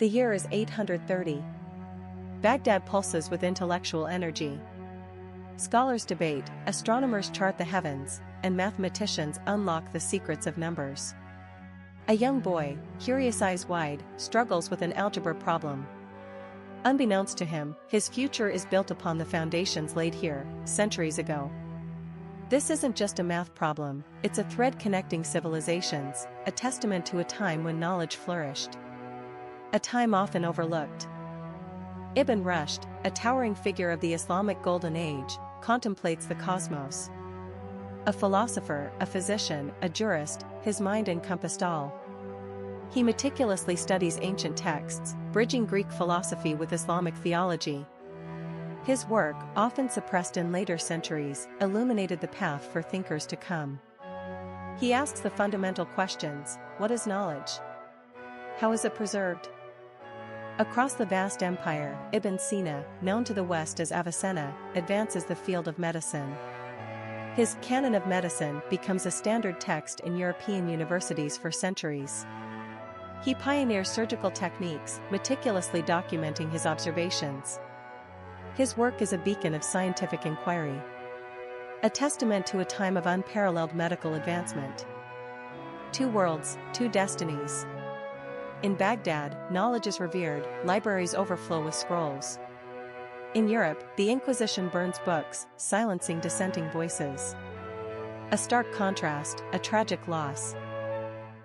The year is 830. Baghdad pulses with intellectual energy. Scholars debate, astronomers chart the heavens, and mathematicians unlock the secrets of numbers. A young boy, curious eyes wide, struggles with an algebra problem. Unbeknownst to him, his future is built upon the foundations laid here, centuries ago. This isn't just a math problem, it's a thread connecting civilizations, a testament to a time when knowledge flourished. A time often overlooked. Ibn Rushd, a towering figure of the Islamic Golden Age, contemplates the cosmos. A philosopher, a physician, a jurist, his mind encompassed all. He meticulously studies ancient texts, bridging Greek philosophy with Islamic theology. His work, often suppressed in later centuries, illuminated the path for thinkers to come. He asks the fundamental questions: what is knowledge? How is it preserved? Across the vast empire, Ibn Sina, known to the West as Avicenna, advances the field of medicine. His Canon of Medicine becomes a standard text in European universities for centuries. He pioneers surgical techniques, meticulously documenting his observations. His work is a beacon of scientific inquiry. A testament to a time of unparalleled medical advancement. Two worlds, two destinies. In Baghdad, knowledge is revered, libraries overflow with scrolls. In Europe, the Inquisition burns books, silencing dissenting voices. A stark contrast, a tragic loss.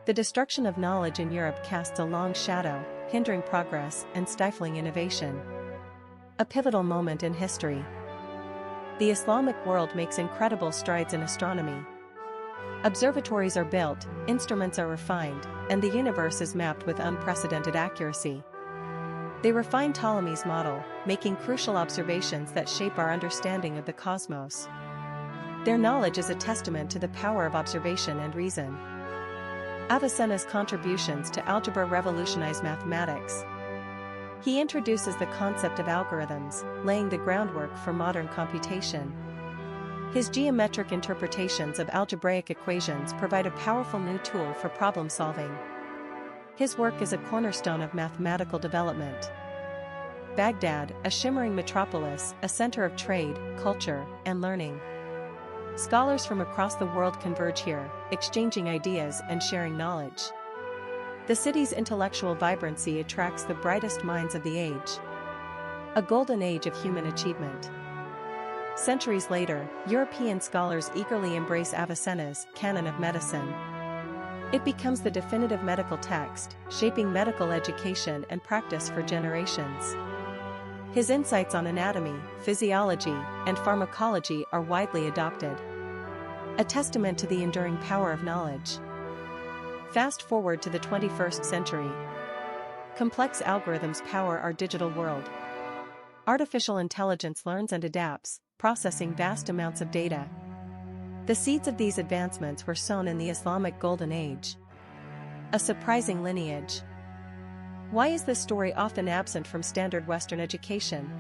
The destruction of knowledge in Europe casts a long shadow, hindering progress and stifling innovation. A pivotal moment in history. The Islamic world makes incredible strides in astronomy. Observatories are built, instruments are refined, and the universe is mapped with unprecedented accuracy. They refine Ptolemy's model, making crucial observations that shape our understanding of the cosmos. Their knowledge is a testament to the power of observation and reason. Avicenna's contributions to algebra revolutionized mathematics. He introduces the concept of algorithms, laying the groundwork for modern computation. His geometric interpretations of algebraic equations provide a powerful new tool for problem solving. His work is a cornerstone of mathematical development. Baghdad, a shimmering metropolis, a center of trade, culture, and learning. Scholars from across the world converge here, exchanging ideas and sharing knowledge. The city's intellectual vibrancy attracts the brightest minds of the age. A golden age of human achievement. Centuries later, European scholars eagerly embrace Avicenna's Canon of Medicine. It becomes the definitive medical text, shaping medical education and practice for generations. His insights on anatomy, physiology, and pharmacology are widely adopted. A testament to the enduring power of knowledge. Fast forward to the 21st century. Complex algorithms power our digital world. Artificial intelligence learns and adapts, processing vast amounts of data. The seeds of these advancements were sown in the Islamic Golden Age. A surprising lineage. Why is this story often absent from standard Western education?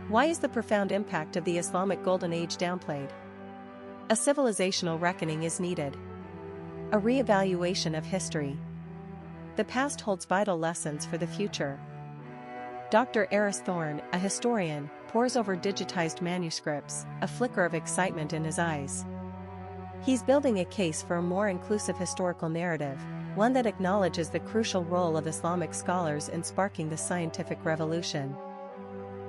Why is the profound impact of the Islamic Golden Age downplayed? A civilizational reckoning is needed. A re-evaluation of history. The past holds vital lessons for the future. Dr. Aris Thorne, a historian, pores over digitized manuscripts, a flicker of excitement in his eyes. He's building a case for a more inclusive historical narrative, one that acknowledges the crucial role of Islamic scholars in sparking the scientific revolution.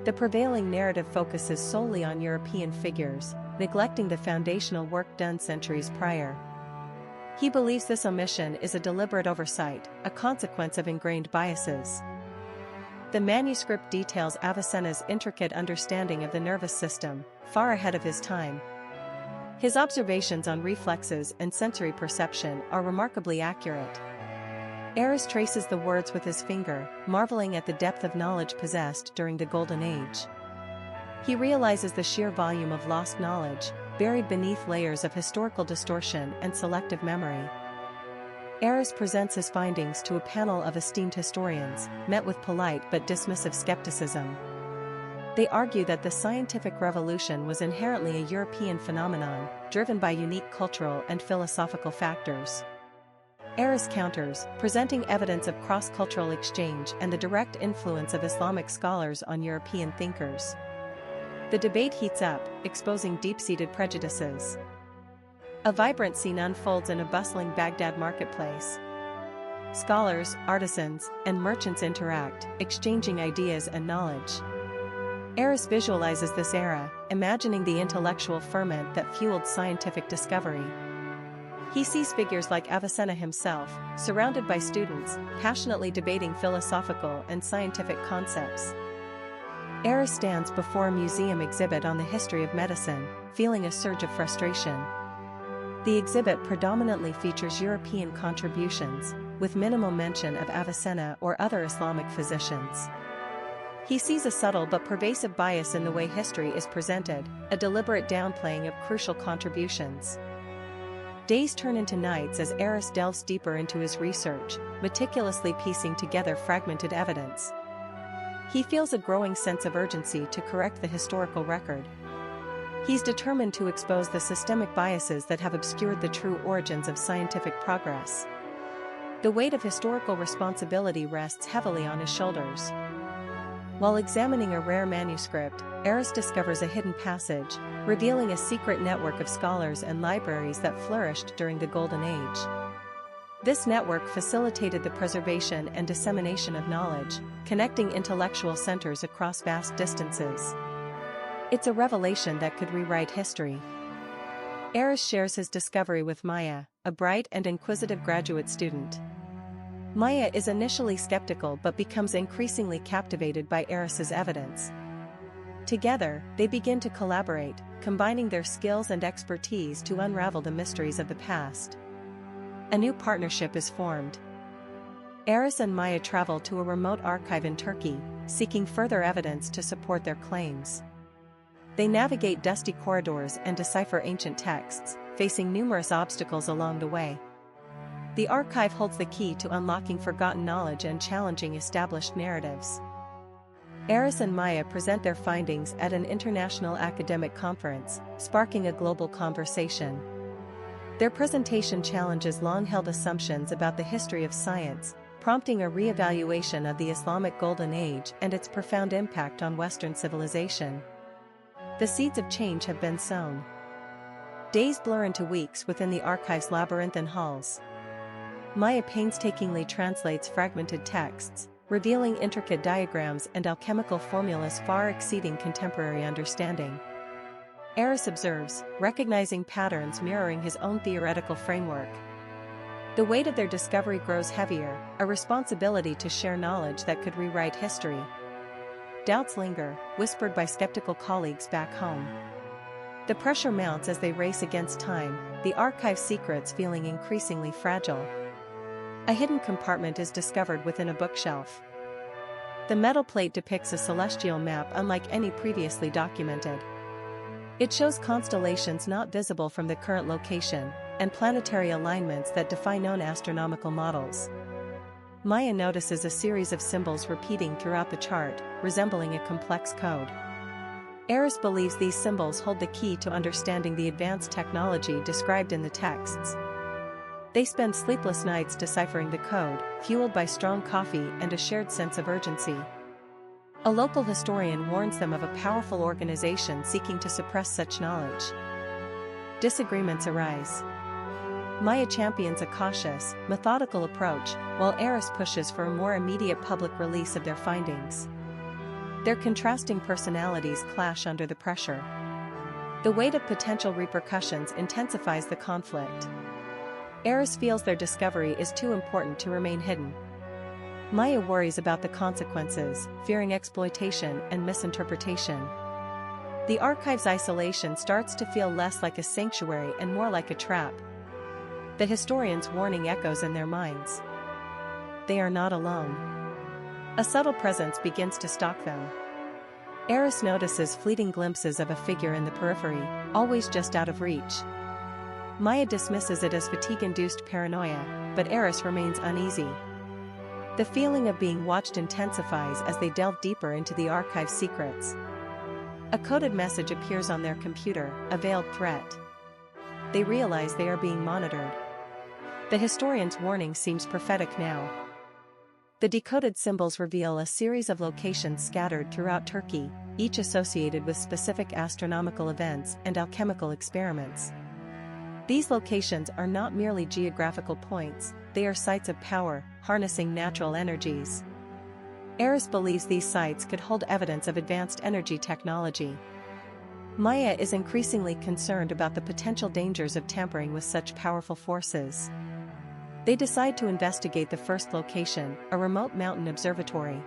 The prevailing narrative focuses solely on European figures, neglecting the foundational work done centuries prior. He believes this omission is a deliberate oversight, a consequence of ingrained biases. The manuscript details Avicenna's intricate understanding of the nervous system, far ahead of his time. His observations on reflexes and sensory perception are remarkably accurate. Aris traces the words with his finger, marveling at the depth of knowledge possessed during the Golden Age. He realizes the sheer volume of lost knowledge, buried beneath layers of historical distortion and selective memory. Aris presents his findings to a panel of esteemed historians, met with polite but dismissive skepticism. They argue that the scientific revolution was inherently a European phenomenon, driven by unique cultural and philosophical factors. Averroes counters, presenting evidence of cross-cultural exchange and the direct influence of Islamic scholars on European thinkers. The debate heats up, exposing deep-seated prejudices. A vibrant scene unfolds in a bustling Baghdad marketplace. Scholars, artisans, and merchants interact, exchanging ideas and knowledge. Averroes visualizes this era, imagining the intellectual ferment that fueled scientific discovery. He sees figures like Avicenna himself, surrounded by students, passionately debating philosophical and scientific concepts. Averroes stands before a museum exhibit on the history of medicine, feeling a surge of frustration. The exhibit predominantly features European contributions, with minimal mention of Avicenna or other Islamic physicians. He sees a subtle but pervasive bias in the way history is presented, a deliberate downplaying of crucial contributions. Days turn into nights as Averroes delves deeper into his research, meticulously piecing together fragmented evidence. He feels a growing sense of urgency to correct the historical record. He's determined to expose the systemic biases that have obscured the true origins of scientific progress. The weight of historical responsibility rests heavily on his shoulders. While examining a rare manuscript, Averroes discovers a hidden passage, revealing a secret network of scholars and libraries that flourished during the Golden Age. This network facilitated the preservation and dissemination of knowledge, connecting intellectual centers across vast distances. It's a revelation that could rewrite history. Averroes shares his discovery with Maya, a bright and inquisitive graduate student. Maya is initially skeptical but becomes increasingly captivated by Averroes' evidence. Together, they begin to collaborate, combining their skills and expertise to unravel the mysteries of the past. A new partnership is formed. Averroes and Maya travel to a remote archive in Turkey, seeking further evidence to support their claims. They navigate dusty corridors and decipher ancient texts, facing numerous obstacles along the way. The archive holds the key to unlocking forgotten knowledge and challenging established narratives. Averroes and Maya present their findings at an international academic conference, sparking a global conversation. Their presentation challenges long-held assumptions about the history of science, prompting a re-evaluation of the Islamic Golden Age and its profound impact on Western civilization. The seeds of change have been sown. Days blur into weeks within the archive's labyrinthine halls. Maya painstakingly translates fragmented texts, revealing intricate diagrams and alchemical formulas far exceeding contemporary understanding. Averroes observes, recognizing patterns mirroring his own theoretical framework. The weight of their discovery grows heavier, a responsibility to share knowledge that could rewrite history. Doubts linger, whispered by skeptical colleagues back home. The pressure mounts as they race against time, the archive's secrets feeling increasingly fragile. A hidden compartment is discovered within a bookshelf. The metal plate depicts a celestial map unlike any previously documented. It shows constellations not visible from the current location, and planetary alignments that defy known astronomical models. Maya notices a series of symbols repeating throughout the chart, resembling a complex code. Averroes believes these symbols hold the key to understanding the advanced technology described in the texts. They spend sleepless nights deciphering the code, fueled by strong coffee and a shared sense of urgency. A local historian warns them of a powerful organization seeking to suppress such knowledge. Disagreements arise. Maya champions a cautious, methodical approach, while Averroes pushes for a more immediate public release of their findings. Their contrasting personalities clash under the pressure. The weight of potential repercussions intensifies the conflict. Averroes feels their discovery is too important to remain hidden. Maya worries about the consequences, fearing exploitation and misinterpretation. The archive's isolation starts to feel less like a sanctuary and more like a trap. The historian's warning echoes in their minds. They are not alone. A subtle presence begins to stalk them. Averroes notices fleeting glimpses of a figure in the periphery, always just out of reach. Maya dismisses it as fatigue-induced paranoia, but Averroes remains uneasy. The feeling of being watched intensifies as they delve deeper into the archive's secrets. A coded message appears on their computer, a veiled threat. They realize they are being monitored. The historian's warning seems prophetic now. The decoded symbols reveal a series of locations scattered throughout Turkey, each associated with specific astronomical events and alchemical experiments. These locations are not merely geographical points, they are sites of power, harnessing natural energies. Averroes believes these sites could hold evidence of advanced energy technology. Maya is increasingly concerned about the potential dangers of tampering with such powerful forces. They decide to investigate the first location, a remote mountain observatory.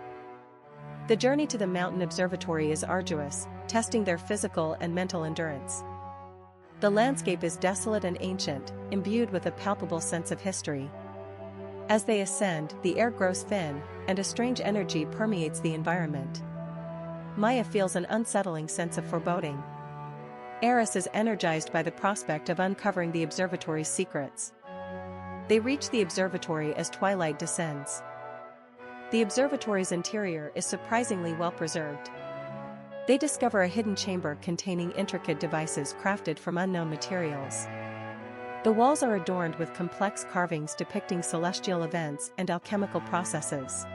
The journey to the mountain observatory is arduous, testing their physical and mental endurance. The landscape is desolate and ancient, imbued with a palpable sense of history. As they ascend, the air grows thin, and a strange energy permeates the environment. Maya feels an unsettling sense of foreboding. Averroes is energized by the prospect of uncovering the observatory's secrets. They reach the observatory as twilight descends. The observatory's interior is surprisingly well preserved. They discover a hidden chamber containing intricate devices crafted from unknown materials. The walls are adorned with complex carvings depicting celestial events and alchemical processes.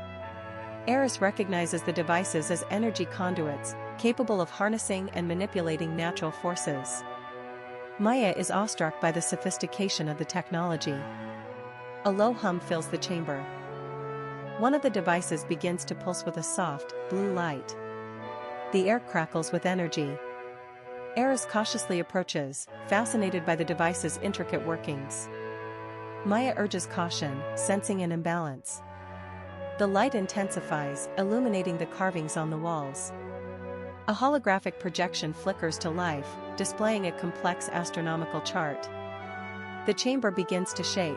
Averroes recognizes the devices as energy conduits, capable of harnessing and manipulating natural forces. Maya is awestruck by the sophistication of the technology. A low hum fills the chamber. One of the devices begins to pulse with a soft, blue light. The air crackles with energy. Averroes cautiously approaches, fascinated by the device's intricate workings. Maya urges caution, sensing an imbalance. The light intensifies, illuminating the carvings on the walls. A holographic projection flickers to life, displaying a complex astronomical chart. The chamber begins to shake.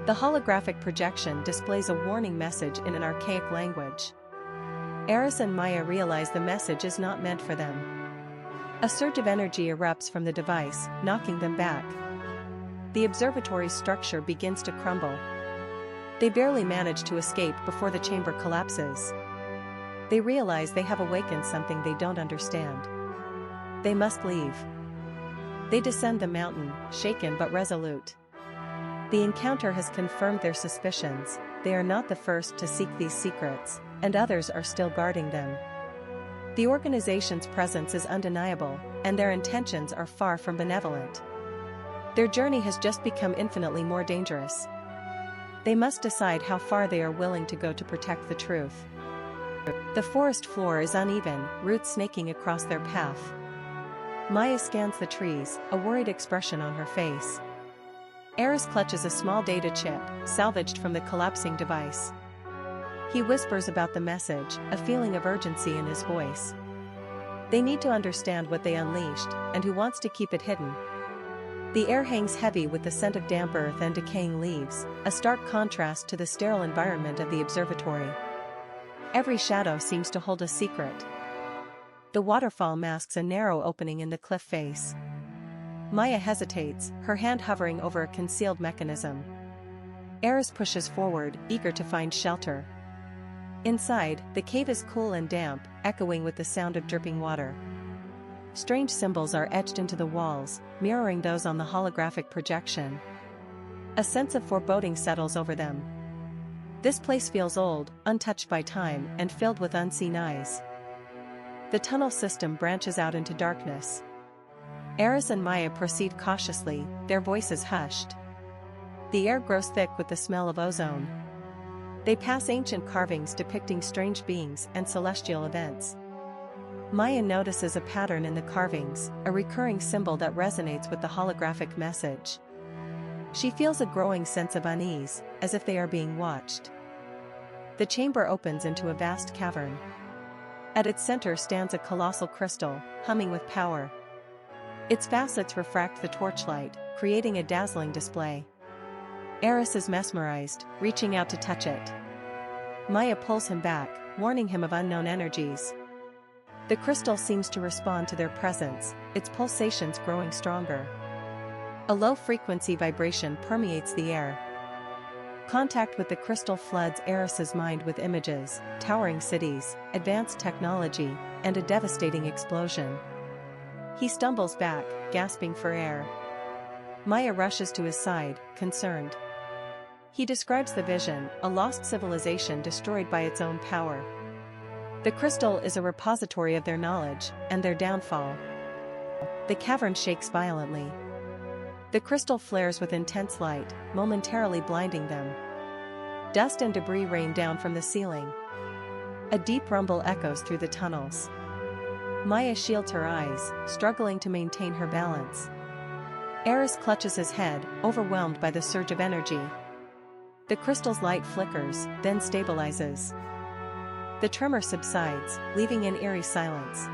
The holographic projection displays a warning message in an archaic language. Averroes and Maya realize the message is not meant for them. A surge of energy erupts from the device, knocking them back. The observatory's structure begins to crumble. They barely manage to escape before the chamber collapses. They realize they have awakened something they don't understand. They must leave. They descend the mountain, shaken but resolute. The encounter has confirmed their suspicions. They are not the first to seek these secrets, and others are still guarding them. The organization's presence is undeniable, and their intentions are far from benevolent. Their journey has just become infinitely more dangerous. They must decide how far they are willing to go to protect the truth. The forest floor is uneven, roots snaking across their path. Maya scans the trees, a worried expression on her face. Averroes clutches a small data chip, salvaged from the collapsing device. He whispers about the message, a feeling of urgency in his voice. They need to understand what they unleashed, and who wants to keep it hidden. The air hangs heavy with the scent of damp earth and decaying leaves, a stark contrast to the sterile environment of the observatory. Every shadow seems to hold a secret. The waterfall masks a narrow opening in the cliff face. Maya hesitates, her hand hovering over a concealed mechanism. Averroes pushes forward, eager to find shelter. Inside, the cave is cool and damp, echoing with the sound of dripping water. Strange symbols are etched into the walls, mirroring those on the holographic projection. A sense of foreboding settles over them. This place feels old, untouched by time, and filled with unseen eyes. The tunnel system branches out into darkness. Averroes and Maya proceed cautiously, their voices hushed. The air grows thick with the smell of ozone. They pass ancient carvings depicting strange beings and celestial events. Maya notices a pattern in the carvings, a recurring symbol that resonates with the holographic message. She feels a growing sense of unease, as if they are being watched. The chamber opens into a vast cavern. At its center stands a colossal crystal, humming with power. Its facets refract the torchlight, creating a dazzling display. Averroes is mesmerized, reaching out to touch it. Maya pulls him back, warning him of unknown energies. The crystal seems to respond to their presence, its pulsations growing stronger. A low-frequency vibration permeates the air. Contact with the crystal floods Averroes' mind with images, towering cities, advanced technology, and a devastating explosion. He stumbles back, gasping for air. Maya rushes to his side, concerned. He describes the vision, a lost civilization destroyed by its own power. The crystal is a repository of their knowledge, and their downfall. The cavern shakes violently. The crystal flares with intense light, momentarily blinding them. Dust and debris rain down from the ceiling. A deep rumble echoes through the tunnels. Maya shields her eyes, struggling to maintain her balance. Eris clutches his head, overwhelmed by the surge of energy. The crystal's light flickers, then stabilizes. The tremor subsides, leaving an eerie silence.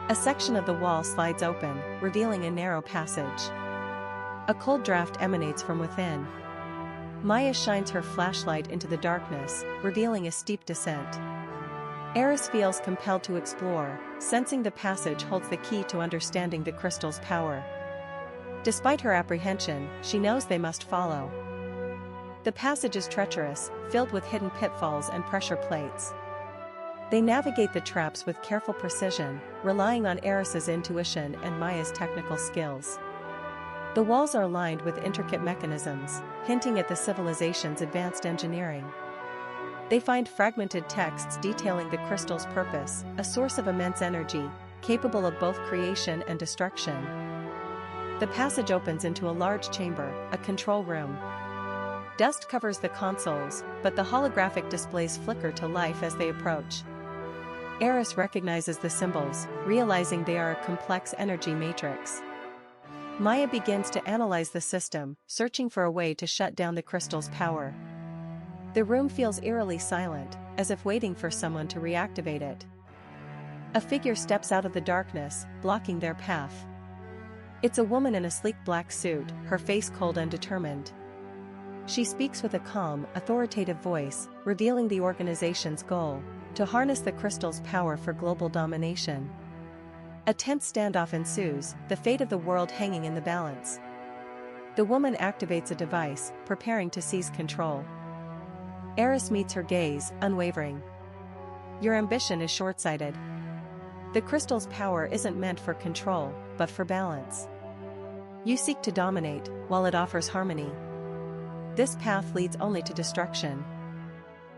A section of the wall slides open, revealing a narrow passage. A cold draft emanates from within. Maya shines her flashlight into the darkness, revealing a steep descent. Eris feels compelled to explore, sensing the passage holds the key to understanding the crystal's power. Despite her apprehension, she knows they must follow. The passage is treacherous, filled with hidden pitfalls and pressure plates. They navigate the traps with careful precision, relying on Eris's intuition and Maya's technical skills. The walls are lined with intricate mechanisms, hinting at the civilization's advanced engineering. They find fragmented texts detailing the crystal's purpose, a source of immense energy, capable of both creation and destruction. The passage opens into a large chamber, a control room. Dust covers the consoles, but the holographic displays flicker to life as they approach. Eris recognizes the symbols, realizing they are a complex energy matrix. Maya begins to analyze the system, searching for a way to shut down the crystal's power. The room feels eerily silent, as if waiting for someone to reactivate it. A figure steps out of the darkness, blocking their path. It's a woman in a sleek black suit, her face cold and determined. She speaks with a calm, authoritative voice, revealing the organization's goal: to harness the crystal's power for global domination. A tense standoff ensues, the fate of the world hanging in the balance. The woman activates a device, preparing to seize control. Eris meets her gaze, unwavering. Your ambition is short-sighted. The crystal's power isn't meant for control, but for balance. You seek to dominate, while it offers harmony. This path leads only to destruction.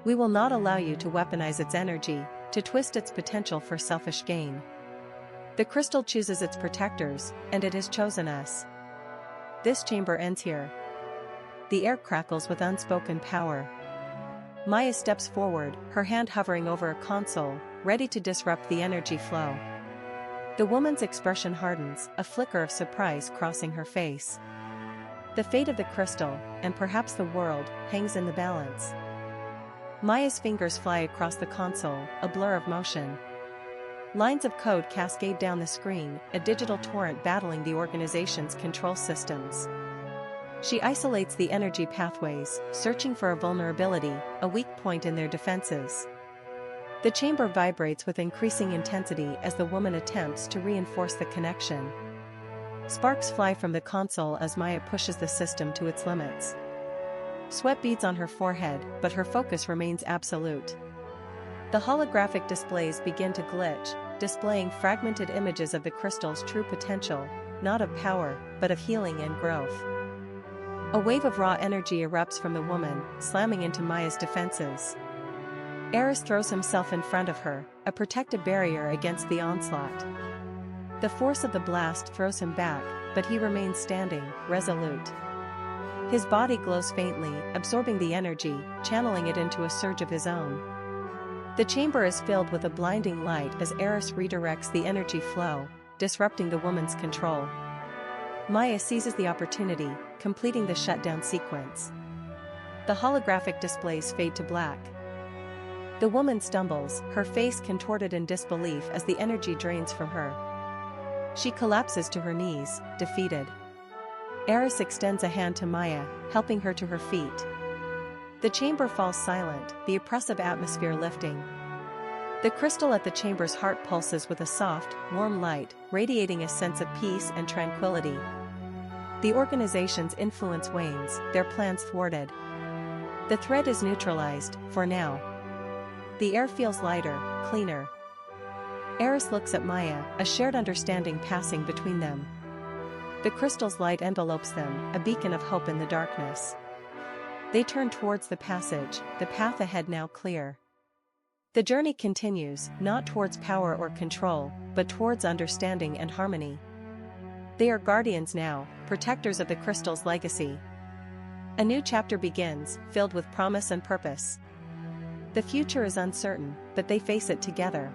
We will not allow you to weaponize its energy, to twist its potential for selfish gain. The crystal chooses its protectors, and it has chosen us. This chamber ends here. The air crackles with unspoken power. Maya steps forward, her hand hovering over a console, ready to disrupt the energy flow. The woman's expression hardens, a flicker of surprise crossing her face. The fate of the crystal, and perhaps the world, hangs in the balance. Maya's fingers fly across the console, a blur of motion. Lines of code cascade down the screen, a digital torrent battling the organization's control systems. She isolates the energy pathways, searching for a vulnerability, a weak point in their defenses. The chamber vibrates with increasing intensity as the woman attempts to reinforce the connection. Sparks fly from the console as Maya pushes the system to its limits. Sweat beads on her forehead, but her focus remains absolute. The holographic displays begin to glitch, displaying fragmented images of the crystal's true potential, not of power, but of healing and growth. A wave of raw energy erupts from the woman, slamming into Maya's defenses. Eris throws himself in front of her, a protective barrier against the onslaught. The force of the blast throws him back, but he remains standing, resolute. His body glows faintly, absorbing the energy, channeling it into a surge of his own. The chamber is filled with a blinding light as Eris redirects the energy flow, disrupting the woman's control. Maya seizes the opportunity, completing the shutdown sequence. The holographic displays fade to black. The woman stumbles, her face contorted in disbelief as the energy drains from her. She collapses to her knees, defeated. Eris extends a hand to Maya, helping her to her feet. The chamber falls silent, the oppressive atmosphere lifting. The crystal at the chamber's heart pulses with a soft, warm light, radiating a sense of peace and tranquility. The organization's influence wanes, their plans thwarted. The threat is neutralized, for now. The air feels lighter, cleaner. Eris looks at Maya, a shared understanding passing between them. The crystal's light envelopes them, a beacon of hope in the darkness. They turn towards the passage, the path ahead now clear. The journey continues, not towards power or control, but towards understanding and harmony. They are guardians now, protectors of the crystal's legacy. A new chapter begins, filled with promise and purpose. The future is uncertain, but they face it together.